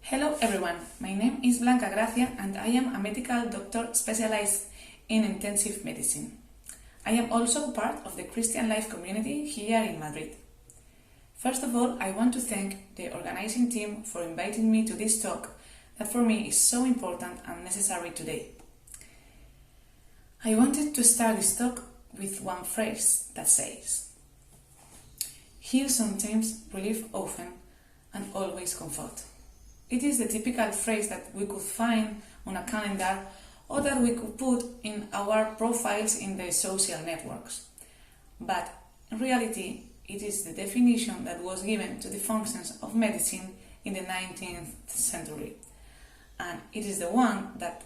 Hello everyone, my name is Blanca Gracia and I am a medical doctor specialized in intensive medicine. I am also part of the Christian Life community here in Madrid. First of all, I want to thank the organizing team for inviting me to this talk that for me is so important and necessary today. I wanted to start this talk with one phrase that says, "Heal sometimes, relief often, and always comfort." It is the typical phrase that we could find on a calendar or that we could put in our profiles in the social networks. But in reality, it is the definition that was given to the functions of medicine in the 19th century. And it is the one that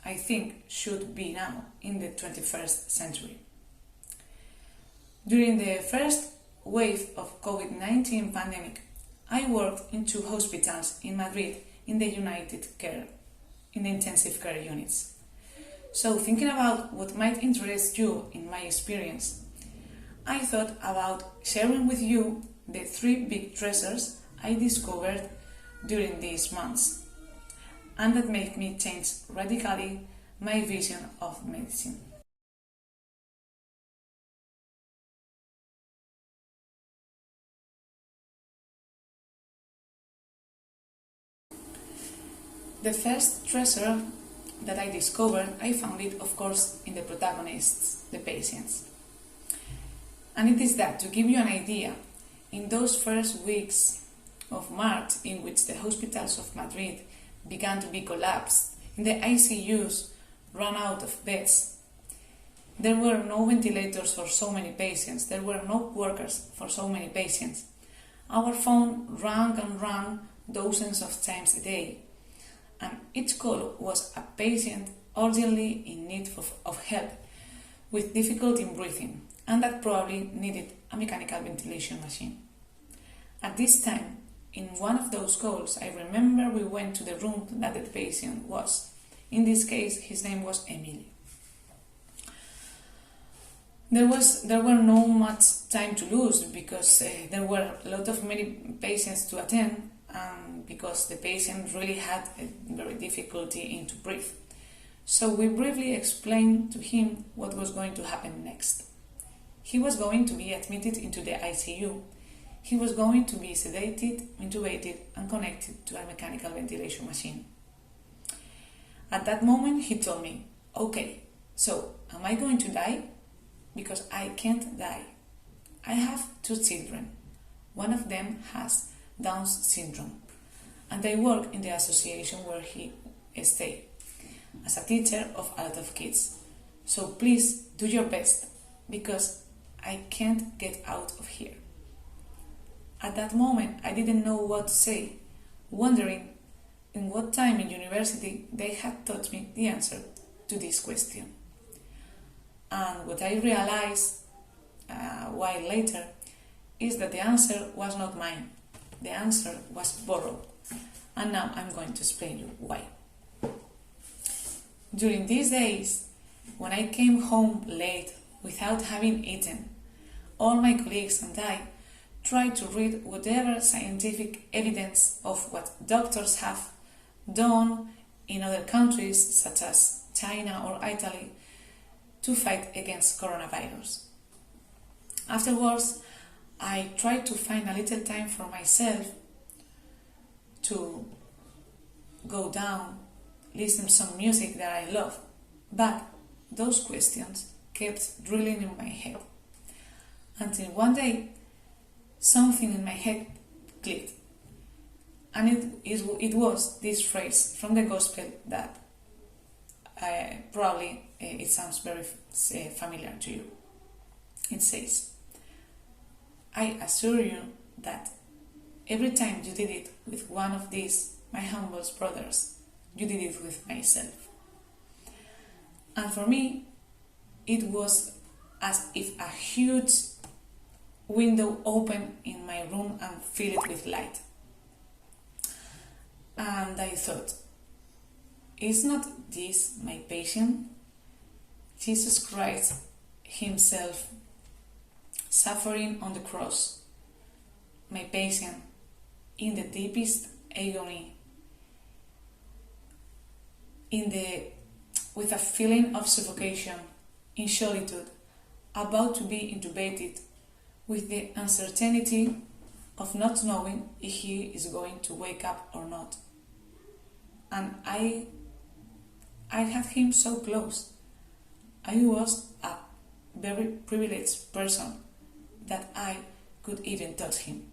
I think should be now in the 21st century. During the first wave of COVID-19 pandemic, I worked in 2 hospitals in Madrid in the intensive care units. So thinking about what might interest you in my experience, I thought about sharing with you the 3 big treasures I discovered during these months and that made me change radically my vision of medicine. The first treasure that I discovered, I found it, of course, in the protagonists, the patients. And it is that, to give you an idea, in those first weeks of March, in which the hospitals of Madrid began to be collapsed, in the ICUs ran out of beds, there were no ventilators for so many patients, there were no workers for so many patients. Our phone rang and rang dozens of times a day. And each call was a patient urgently in need of help, with difficulty in breathing, and that probably needed a mechanical ventilation machine. At this time, in one of those calls, I remember we went to the room that the patient was. In this case, his name was Emilio. There were no much time to lose because there were a lot of many patients to attend, because the patient really had a very difficulty to breathe. So we briefly explained to him what was going to happen next. He was going to be admitted into the ICU. He was going to be sedated, intubated, and connected to a mechanical ventilation machine. At that moment, he told me, "Okay, so am I going to die? Because I can't die. I have 2 children. One of them has Down's syndrome, and I work in the association where he stayed as a teacher of a lot of kids. So please do your best, because I can't get out of here." At that moment, I didn't know what to say, wondering in what time in university they had taught me the answer to this question. And what I realized a while later is that the answer was not mine. The answer was borrowed, and now I'm going to explain you why. During these days, when I came home late without having eaten, all my colleagues and I tried to read whatever scientific evidence of what doctors have done in other countries such as China or Italy to fight against coronavirus. Afterwards, I tried to find a little time for myself to go down, listen to some music that I love, but those questions kept drilling in my head. Until one day, something in my head clicked, and it was this phrase from the Gospel that probably it sounds very familiar to you. It says, "I assure you that every time you did it with one of these, my humble brothers, you did it with myself." And for me, it was as if a huge window opened in my room and filled it with light. And I thought, is not this my patient? Jesus Christ himself suffering on the cross, my patient in the deepest agony, in with a feeling of suffocation, in solitude, about to be intubated, with the uncertainty of not knowing if he is going to wake up or not. And I had him so close. I was a very privileged person that I could even touch him.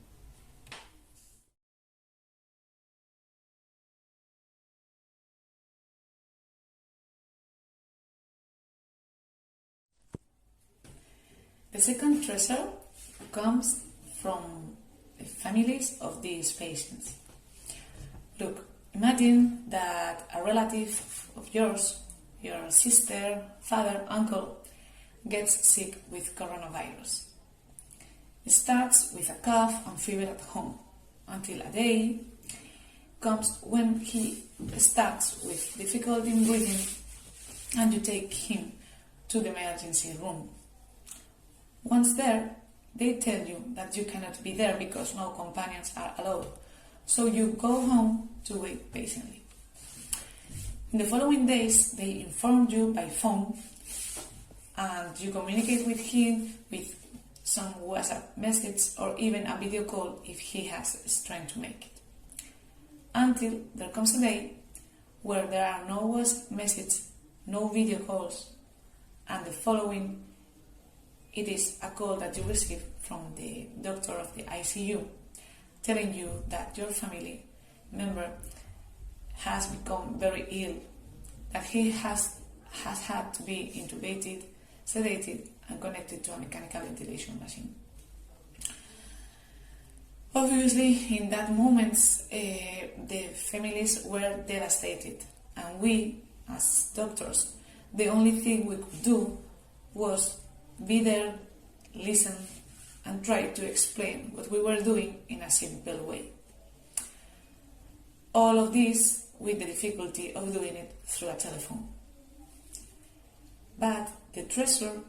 The second treasure comes from the families of these patients. Look, imagine that a relative of yours, your sister, father, uncle, gets sick with coronavirus. It starts with a cough and fever at home, until a day comes when he starts with difficulty in breathing and you take him to the emergency room. Once there, they tell you that you cannot be there because no companions are allowed, so you go home to wait patiently. In the following days, they inform you by phone and you communicate with him with some WhatsApp message or even a video call if he has strength to make it. Until there comes a day where there are no WhatsApp messages, no video calls, and the following it is a call that you receive from the doctor of the ICU telling you that your family member has become very ill, that he has had to be intubated, sedated, and connected to a mechanical ventilation machine. Obviously, in that moment, the families were devastated, and we, as doctors, the only thing we could do was be there, listen, and try to explain what we were doing in a simple way. All of this with the difficulty of doing it through a telephone. But the treasure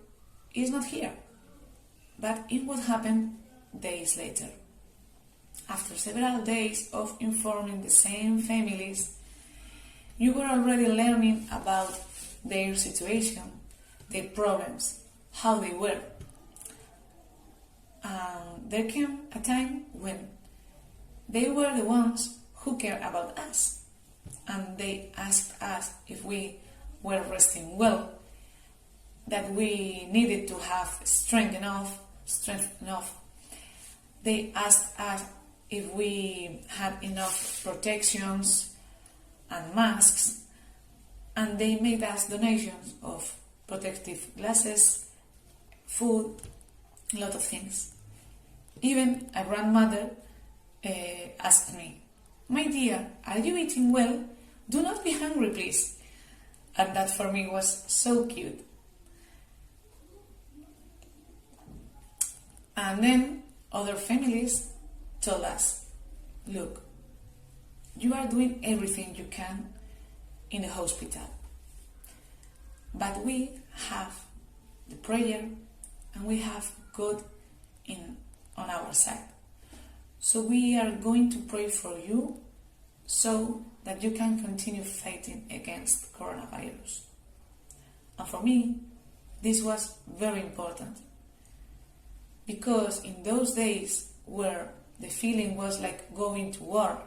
is not here, but in what happened days later. After several days of informing the same families, you were already learning about their situation, their problems, how they were. There came a time when they were the ones who cared about us, and they asked us if we were resting well, that we needed to have strength enough. They asked us if we had enough protections and masks, and they made us donations of protective glasses, food, a lot of things. Even a grandmother asked me, "My dear, are you eating well? Do not be hungry, please." And that for me was so cute. And then other families told us, "Look, you are doing everything you can in the hospital, but we have the prayer and we have God on our side. So we are going to pray for you so that you can continue fighting against coronavirus." And for me, this was very important, because in those days where the feeling was like going to war,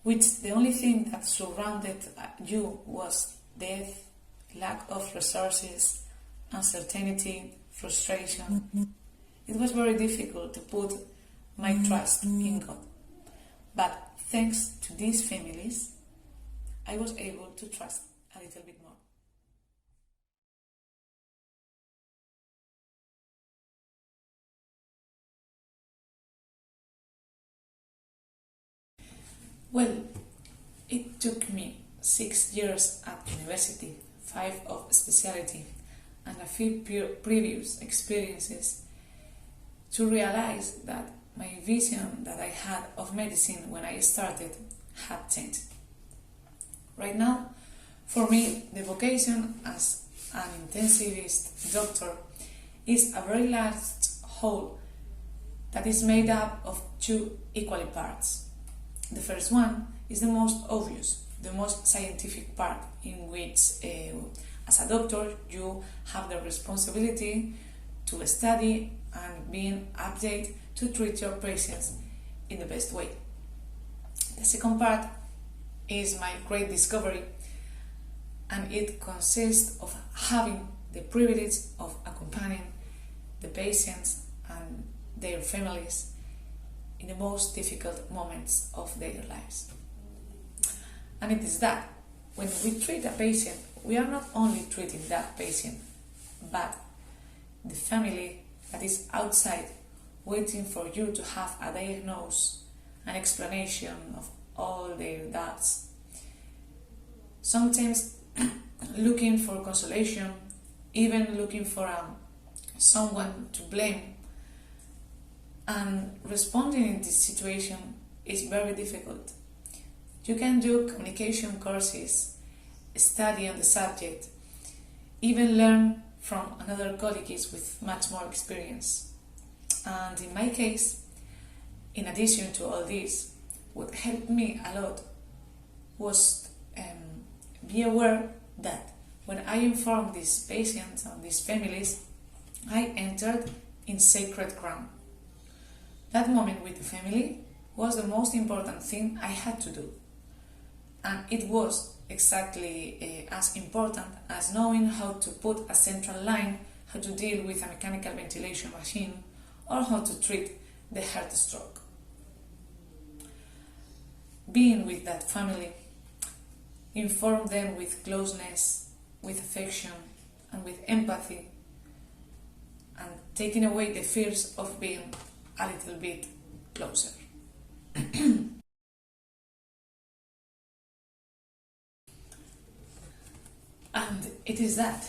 which the only thing that surrounded you was death, lack of resources, uncertainty, frustration, it was very difficult to put my trust in God. But thanks to these families, I was able to trust a little bit more. Well, it took me 6 years at university, 5 of specialty, and a few previous experiences to realize that my vision that I had of medicine when I started had changed. Right now, for me, the vocation as an intensivist doctor is a very large whole that is made up of 2 equal parts. The first one is the most obvious, the most scientific part, in which as a doctor you have the responsibility to study and being updated to treat your patients in the best way. The second part is my great discovery, and it consists of having the privilege of accompanying the patients and their families in the most difficult moments of their lives. And it is that when we treat a patient, we are not only treating that patient, but the family that is outside waiting for you to have a diagnosis, an explanation of all their doubts. Sometimes looking for consolation, even looking for someone to blame, and responding in this situation is very difficult. You can do communication courses, study on the subject, even learn from another colleagues with much more experience. And in my case, in addition to all this, what helped me a lot was be aware that when I informed these patients and these families, I entered in sacred ground. That moment with the family was the most important thing I had to do. And it was exactly as important as knowing how to put a central line, how to deal with a mechanical ventilation machine, or how to treat the heart stroke. Being with that family, inform them with closeness, with affection, and with empathy, and taking away the fears of being a little bit closer. And it is that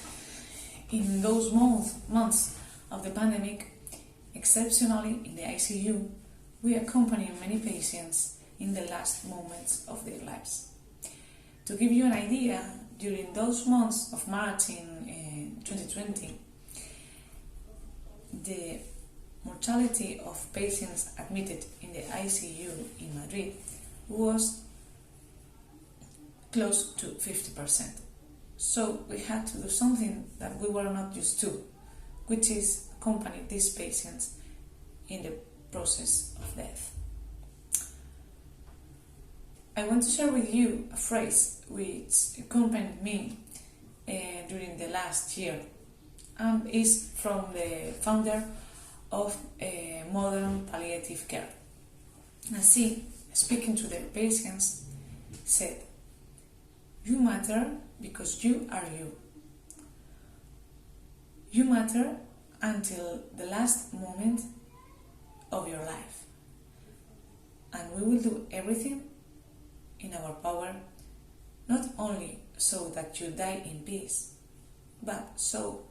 in those months of the pandemic, exceptionally in the ICU, we accompany many patients in the last moments of their lives. To give you an idea, during those months of March in 2020, the mortality of patients admitted in the ICU in Madrid was close to 50%. So we had to do something that we were not used to, which is accompany these patients in the process of death. I want to share with you a phrase which accompanied me during the last year, and is from the founder of modern palliative care. And she, speaking to their patients, said, "You matter because you are you. You matter until the last moment of your life. And we will do everything in our power, not only so that you die in peace, but so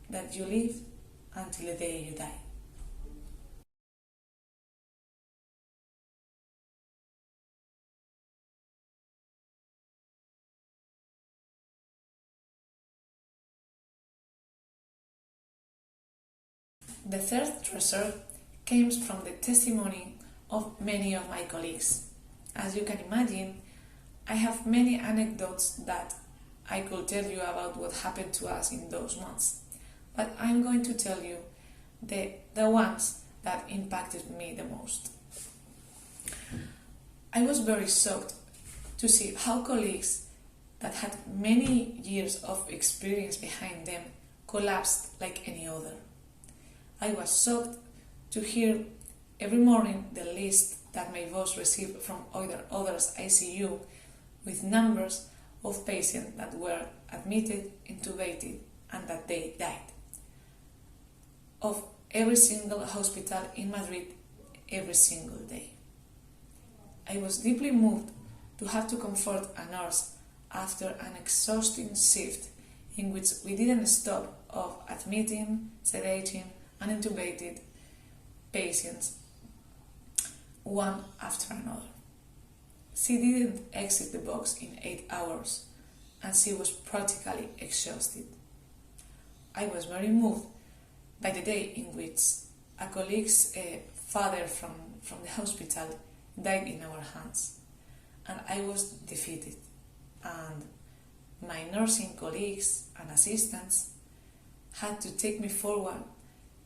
that you live until the day you die." The third treasure came from the testimony of many of my colleagues. As you can imagine, I have many anecdotes that I could tell you about what happened to us in those months, but I'm going to tell you the ones that impacted me the most. I was very shocked to see how colleagues that had many years of experience behind them collapsed like any other. I was shocked to hear every morning the list that my boss received from others ICU with numbers of patients that were admitted, intubated, and that they died. Of every single hospital in Madrid every single day. I was deeply moved to have to comfort a nurse after an exhausting shift in which we didn't stop of admitting, sedating, and intubated patients one after another. She didn't exit the box in 8 hours, and she was practically exhausted. I was very moved by the day in which a colleague's father from the hospital died in our hands, and I was defeated. and my nursing colleagues and assistants had to take me forward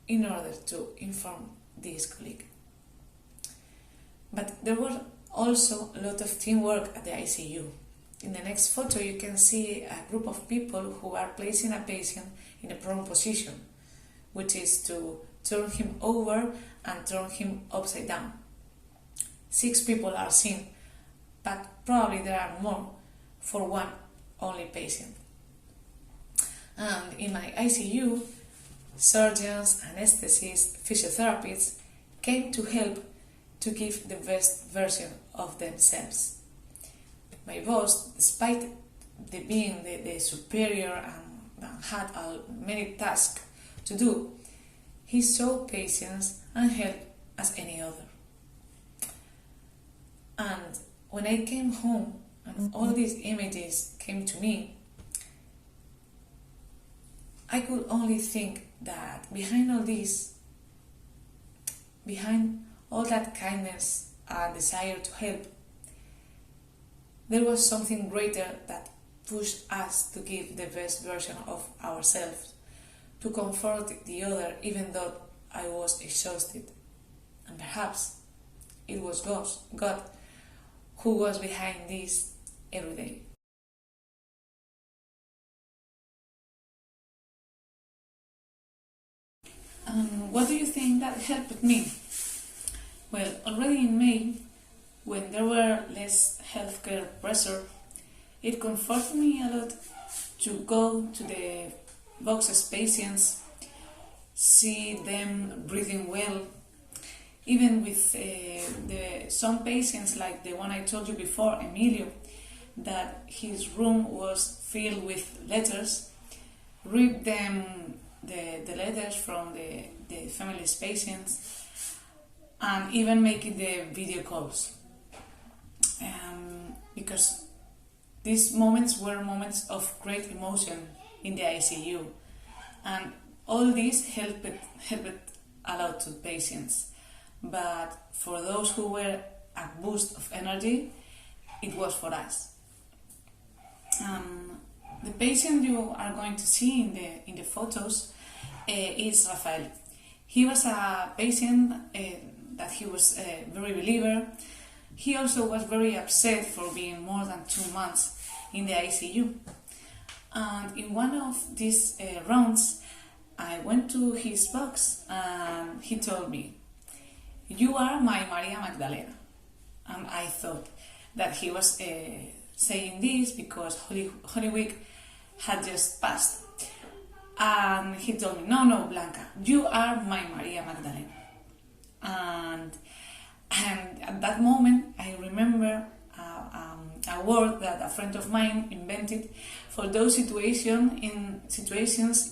in order to inform this colleague. But there was also a lot of teamwork at the ICU. In the next photo you can see a group of people who are placing a patient in a prone position, which is to turn him over and turn him upside down. 6 people are seen, but probably there are more for one only patient. And in my ICU, surgeons, anesthetists, physiotherapists came to help to give the best version of themselves. My boss, despite being the superior and had many tasks to do, he saw patients and helped as any other. And when I came home and all these images came to me, I could only think that behind all this, behind all that kindness and desire to help, there was something greater that pushed us to give the best version of ourselves, to comfort the other even though I was exhausted. And perhaps it was God who was behind this every day. What do you think that helped me? Well, already in May, when there were less healthcare pressure, it comforted me a lot to go to the boxes patients, see them breathing well, even with some patients like the one I told you before, Emilio, that his room was filled with letters, read them the letters from the family's patients, and even making the video calls. Because these moments were moments of great emotion in the ICU, and all this helped a lot to patients. But for those who were a boost of energy, it was for us. The patient you are going to see in the photos is Rafael. He was a patient that he was a very believer. He also was very upset for being more than 2 months in the ICU. And in one of these rounds, I went to his box and he told me, "You are my Maria Magdalena." And I thought that he was saying this because Holy Week had just passed. And he told me, no, Blanca, you are my Maria Magdalena. And at that moment, I remember a word that a friend of mine invented for those situations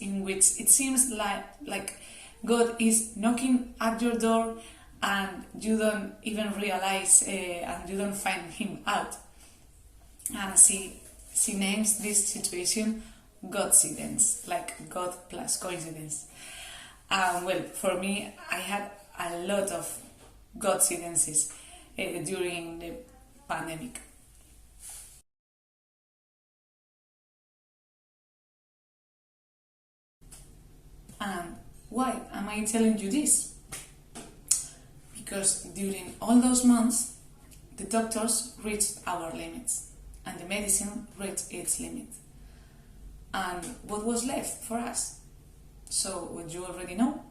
in which it seems like God is knocking at your door and you don't even realize and you don't find him out. And she names this situation Godcidence, like God plus coincidence. Well, for me, I had a lot of Godcidences during the pandemic. And why am I telling you this? Because during all those months, the doctors reached our limits and the medicine reached its limit. And what was left for us? So, what you already know: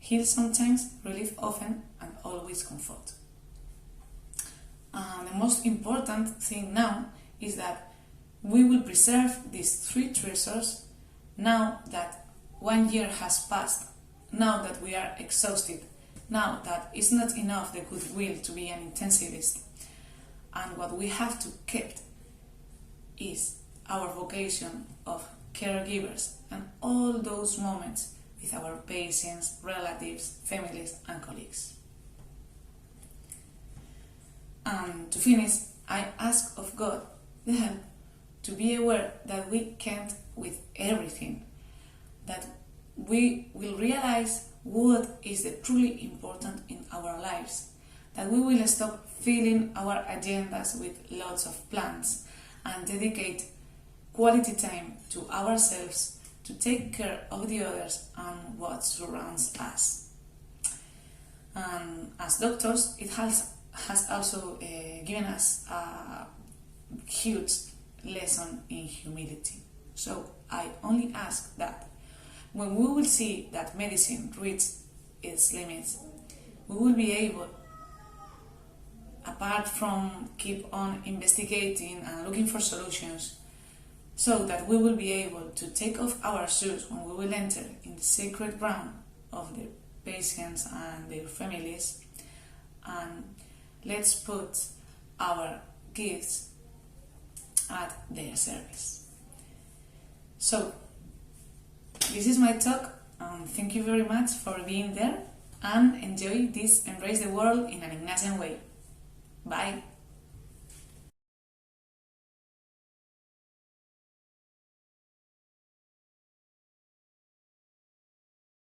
heal sometimes, relief often, and always comfort. And the most important thing now is that we will preserve these 3 treasures now that 1 year has passed, now that we are exhausted, now that it's not enough the goodwill to be an intensivist. And what we have to keep is our vocation of caregivers and all those moments with our patients, relatives, families, and colleagues. And to finish, I ask of God the help to be aware that we can't with everything, that we will realize what is truly important in our lives, that we will stop filling our agendas with lots of plans, and dedicate quality time to ourselves to take care of the others and what surrounds us. And as doctors, it has also given us a huge lesson in humility. So I only ask that when we will see that medicine reach its limits, we will be able, apart from keep on investigating and looking for solutions, so that we will be able to take off our shoes when we will enter in the sacred ground of the patients and their families, and let's put our gifts at their service. So, this is my talk, and thank you very much for being there, and enjoy this Embrace the World in an Ignatian way. Bye!